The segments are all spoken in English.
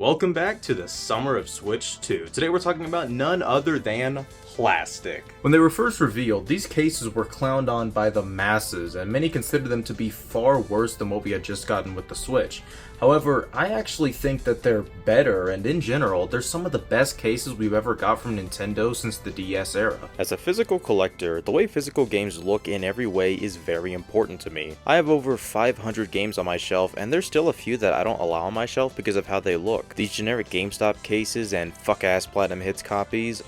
Welcome back to the summer of Switch 2. Today we're talking about none other than plastic. When they were first revealed, these cases were clowned on by the masses, and many considered them to be far worse than what we had just gotten with the Switch. However, I actually think that they're better, and in general, they're some of the best cases we've ever got from Nintendo since the DS era. As a physical collector, the way physical games look in every way is very important to me. I have over 500 games on my shelf, and there's still a few that I don't allow on my shelf because of how they look. These generic GameStop cases and fuck-ass Platinum Hits copies,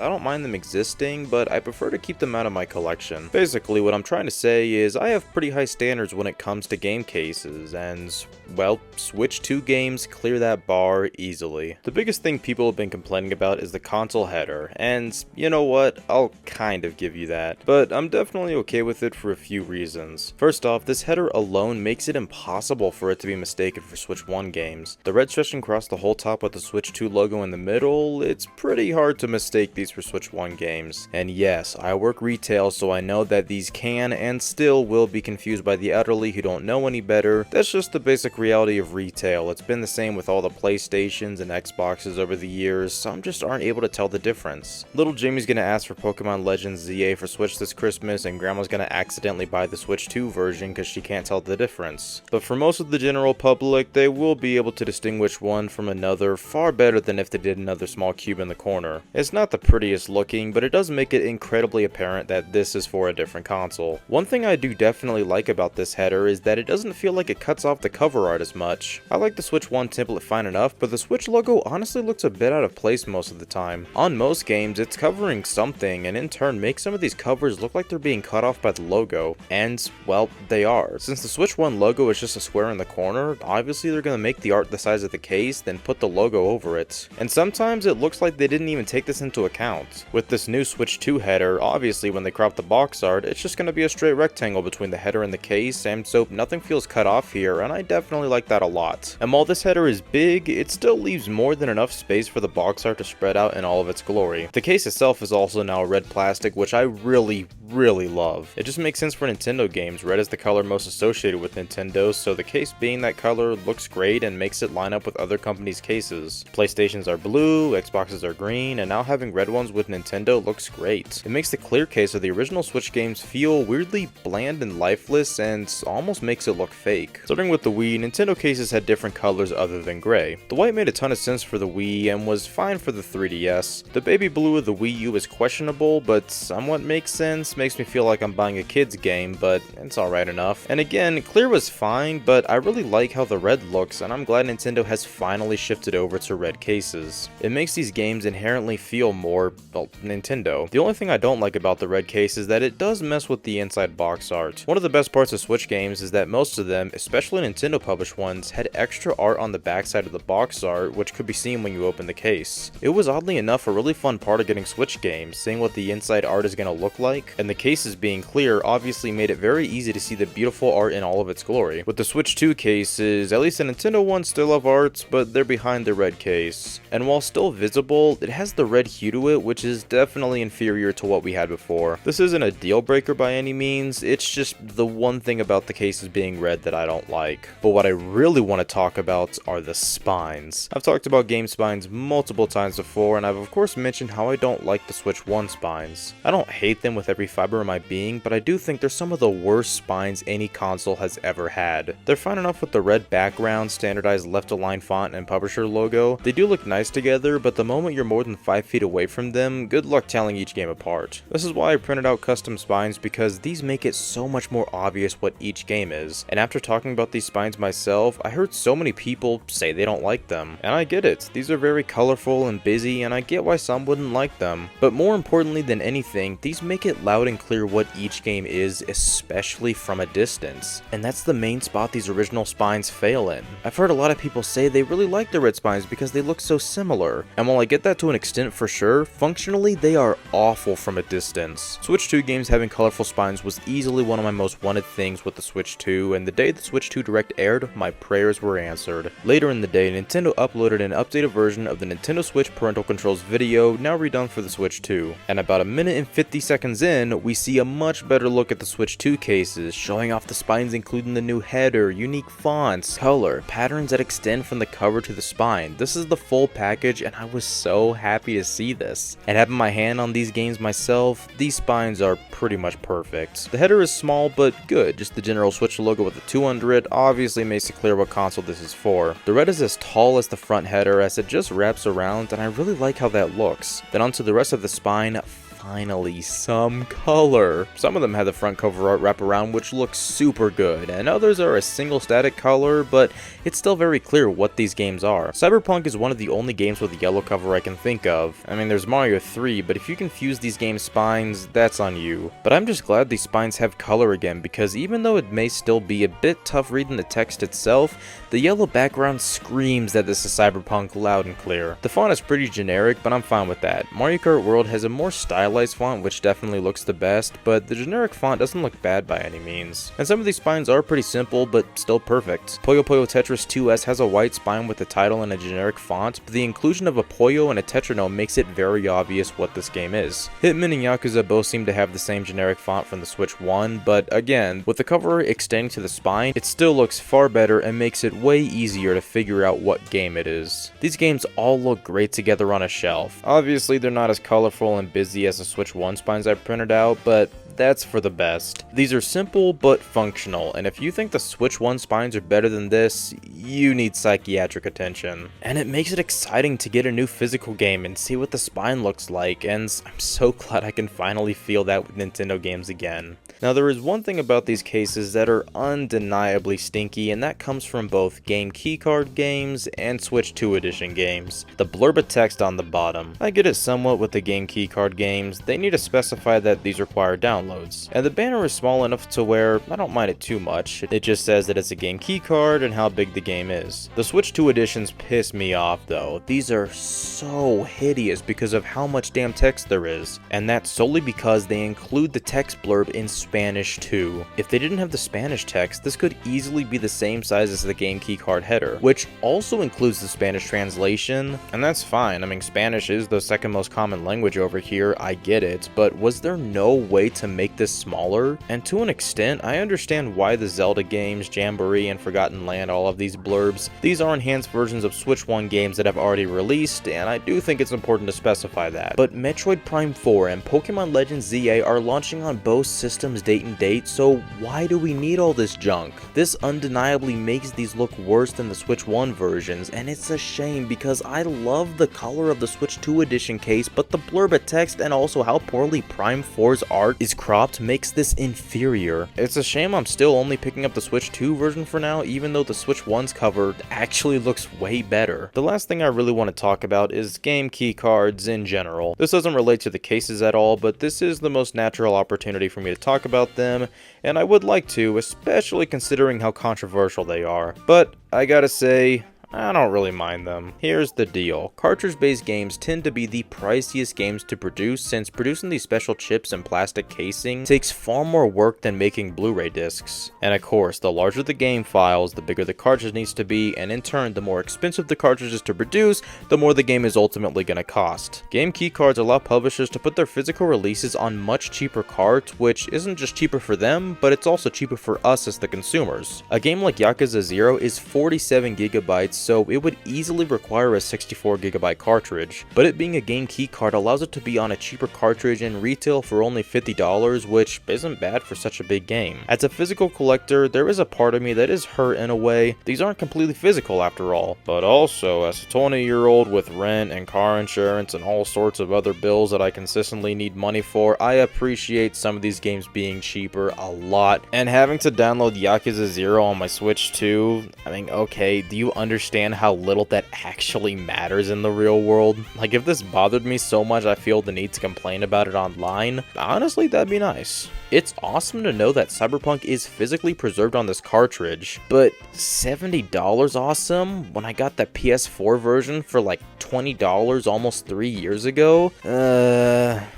I don't mind them existing, but I prefer to keep them out of my collection. Basically, what I'm trying to say is I have pretty high standards when it comes to game cases, and, well, Switch 2 games clear that bar easily. The biggest thing people have been complaining about is the console header, and you know what, I'll kind of give you that, but I'm definitely okay with it for a few reasons. First off, this header alone makes it impossible for it to be mistaken for Switch 1 games. The red stretching across the whole top with the Switch 2 logo in the middle, it's pretty hard to mistake these for Switch 1 games. And yes, I work retail, so I know that these can and still will be confused by the elderly who don't know any better. That's just the basic reality of retail. It's been the same with all the PlayStations and Xboxes over the years. Some just aren't able to tell the difference. Little Jimmy's gonna ask for Pokemon Legends ZA for Switch this Christmas, and Grandma's gonna accidentally buy the Switch 2 version because she can't tell the difference. But for most of the general public, they will be able to distinguish one from another far better than if they did another small cube in the corner. It's not the prettiest looking, but it does make it incredibly apparent that this is for a different console. One thing I do definitely like about this header is that it doesn't feel like it cuts off the cover art as much. I like the Switch 1 template fine enough, but the Switch logo honestly looks a bit out of place most of the time. On most games, it's covering something, and in turn makes some of these covers look like they're being cut off by the logo, and, well, they are. Since the Switch 1 logo is just a square in the corner, obviously they're gonna make the art the size of the case, then put the logo over it. And sometimes it looks like they didn't even take this into account. With this new Switch 2 header, obviously when they crop the box art, it's just going to be a straight rectangle between the header and the case, and so nothing feels cut off here, and I definitely like that a lot. And while this header is big, it still leaves more than enough space for the box art to spread out in all of its glory. The case itself is also now red plastic, which I really love. It just makes sense for Nintendo games. Red is the color most associated with Nintendo, so the case being that color looks great and makes it line up with other companies' cases. PlayStations are blue, Xboxes are green, and now having red ones with Nintendo looks great. It makes the clear case of the original Switch games feel weirdly bland and lifeless, and almost makes it look fake. Starting with the Wii, Nintendo cases had different colors other than gray. The white made a ton of sense for the Wii and was fine for the 3DS. The baby blue of the Wii U is questionable, but somewhat makes sense. Makes me feel like I'm buying a kid's game, but it's alright enough. And again, clear was fine, but I really like how the red looks, and I'm glad Nintendo has finally shifted over to red cases. It makes these games inherently feel more, well, Nintendo. The only thing I don't like about the red case is that it does mess with the inside box art. One of the best parts of Switch games is that most of them, especially Nintendo published ones, had extra art on the backside of the box art, which could be seen when you open the case. It was oddly enough a really fun part of getting Switch games, seeing what the inside art is going to look like, and the cases being clear obviously made it very easy to see the beautiful art in all of its glory. With the Switch 2 cases, at least the Nintendo ones still have art, but they're behind the red case. And while still visible, it has the red hue to it, which is definitely inferior to what we had before. This isn't a deal breaker by any means, it's just the one thing about the cases being red that I don't like. But what I really want to talk about are the spines. I've talked about game spines multiple times before, and I've of course mentioned how I don't like the Switch 1 spines. I don't hate them with every fiber of my being, but I do think they're some of the worst spines any console has ever had. They're fine enough with the red background, standardized left-align font, and publisher logo. They do look nice together, but the moment you're more than 5 feet away from them, good luck telling each game apart. This is why I printed out custom spines, because these make it so much more obvious what each game is. And after talking about these spines myself, I heard so many people say they don't like them. And I get it, these are very colorful and busy, and I get why some wouldn't like them. But more importantly than anything, these make it loud and clear what each game is, especially from a distance. And that's the main spot these original spines fail in. I've heard a lot of people say they really like the red spines because they look so similar. And while I get that to an extent for sure, functionally they are awful from a distance. Switch 2 games having colorful spines was easily one of my most wanted things with the Switch 2, and the day the Switch 2 Direct aired, my prayers were answered. Later in the day, Nintendo uploaded an updated version of the Nintendo Switch parental controls video, now redone for the Switch 2. And about a minute and 50 seconds in, 1, we see a much better look at the Switch 2 cases, showing off the spines including the new header, unique fonts, color, patterns that extend from the cover to the spine. This is the full package and I was so happy to see this. And having my hand on these games myself, these spines are pretty much perfect. The header is small but good, just the general Switch logo with the 2 under it obviously makes it clear what console this is for. The red is as tall as the front header as it just wraps around and I really like how that looks. Then onto the rest of the spine. Finally, some color. Some of them have the front cover art wrap around, which looks super good, and others are a single static color, but it's still very clear what these games are. Cyberpunk is one of the only games with a yellow cover I can think of. I mean, there's Mario 3, but if you confuse these games' spines, that's on you. But I'm just glad these spines have color again, because even though it may still be a bit tough reading the text itself, the yellow background screams that this is Cyberpunk loud and clear. The font is pretty generic, but I'm fine with that. Mario Kart World has a more stylized font which definitely looks the best, but the generic font doesn't look bad by any means. And some of these spines are pretty simple, but still perfect. Puyo Puyo Tetris 2S has a white spine with the title in a generic font, but the inclusion of a Puyo and a Tetranome makes it very obvious what this game is. Hitman and Yakuza both seem to have the same generic font from the Switch 1, but again, with the cover extending to the spine, it still looks far better and makes it way easier to figure out what game it is. These games all look great together on a shelf. Obviously, they're not as colorful and busy as the Switch 1 spines I printed out, but that's for the best. These are simple but functional, and if you think the Switch 1 spines are better than this, you need psychiatric attention. And it makes it exciting to get a new physical game and see what the spine looks like, and I'm so glad I can finally feel that with Nintendo games again. Now there is one thing about these cases that are undeniably stinky, and that comes from both game keycard games and Switch 2 edition games. The blurb of text on the bottom. I get it somewhat with the game keycard games, they need to specify that these require downloads. And the banner is small enough to where I don't mind it too much, it just says that it's a game keycard and how big the game is. The Switch 2 editions piss me off though, these are so hideous because of how much damn text there is, and that's solely because they include the text blurb in Spanish too. If they didn't have the Spanish text, this could easily be the same size as the game keycard header, which also includes the Spanish translation, and that's fine. I mean, Spanish is the second most common language over here, I get it, but was there no way to make this smaller? And to an extent, I understand why the Zelda games, Jamboree, and Forgotten Land all of these blurbs. These are enhanced versions of Switch 1 games that have already released, and I do think it's important to specify that. But Metroid Prime 4 and Pokemon Legends ZA are launching on both systems date and date, so why do we need all this junk? This undeniably makes these look worse than the Switch 1 versions, and it's a shame because I love the color of the Switch 2 edition case, but the blurb of text and also how poorly Prime 4's art is cropped makes this inferior. It's a shame I'm still only picking up the Switch 2 version for now, even though the Switch 1's cover actually looks way better. The last thing I really want to talk about is game key cards in general. This doesn't relate to the cases at all, but this is the most natural opportunity for me to talk about them, and I would like to, especially considering how controversial they are. But I gotta say, I don't really mind them. Here's the deal. Cartridge-based games tend to be the priciest games to produce, since producing these special chips and plastic casing takes far more work than making Blu-ray discs. And of course, the larger the game files, the bigger the cartridge needs to be, and in turn, the more expensive the cartridge is to produce, the more the game is ultimately going to cost. Game keycards allow publishers to put their physical releases on much cheaper cards, which isn't just cheaper for them, but it's also cheaper for us as the consumers. A game like Yakuza 0 is 47 gigabytes, so it would easily require a 64GB cartridge, but it being a game keycard allows it to be on a cheaper cartridge and retail for only $50, which isn't bad for such a big game. As a physical collector, there is a part of me that is hurt in a way. These aren't completely physical after all, but also as a 20-year-old with rent and car insurance and all sorts of other bills that I consistently need money for, I appreciate some of these games being cheaper a lot, and having to download Yakuza 0 on my Switch 2, I mean, okay, do you understand how little that actually matters in the real world? Like, if this bothered me so much I feel the need to complain about it online, honestly, that'd be nice. It's awesome to know that Cyberpunk is physically preserved on this cartridge, but $70 awesome when I got the PS4 version for like $20 almost 3 years ago?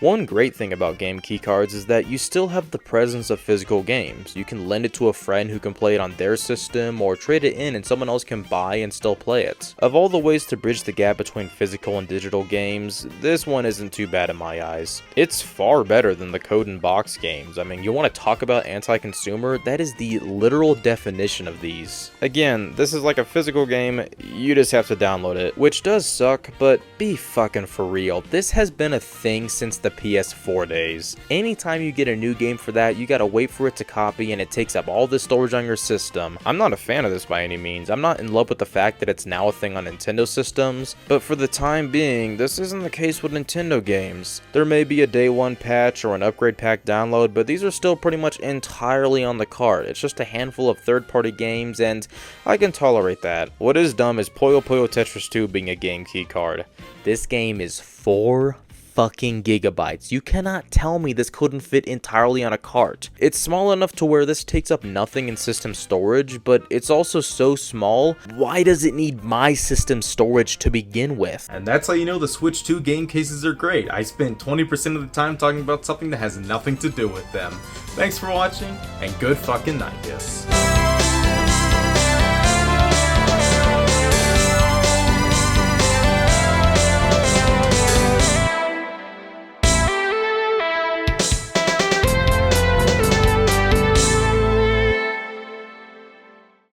One great thing about game keycards is that you still have the presence of physical games. You can lend it to a friend who can play it on their system, or trade it in and someone else can buy and still play it. Of all the ways to bridge the gap between physical and digital games, this one isn't too bad in my eyes. It's far better than the code and box games. I mean, you want to talk about anti-consumer? That is the literal definition of these. Again, this is like a physical game, you just have to download it, which does suck, but be fucking for real. This has been a thing since the PS4 days. Anytime you get a new game for that, you gotta wait for it to copy and it takes up all the storage on your system. I'm not a fan of this by any means. I'm not in love with the fact that it's now a thing on Nintendo systems, but for the time being, this isn't the case with Nintendo games. There may be a day one patch or an upgrade pack download, but these are still pretty much entirely on the cart. It's just a handful of third-party games, and I can tolerate that. What is dumb is Puyo Puyo Tetris 2 being a game key card. This game is 4 fucking gigabytes. You cannot tell me this couldn't fit entirely on a cart. It's small enough to where this takes up nothing in system storage, but it's also so small, why does it need my system storage to begin with? And that's how you know the Switch 2 game cases are great. I spent 20% of the time talking about something that has nothing to do with them. Thanks for watching, and good fucking Nicus.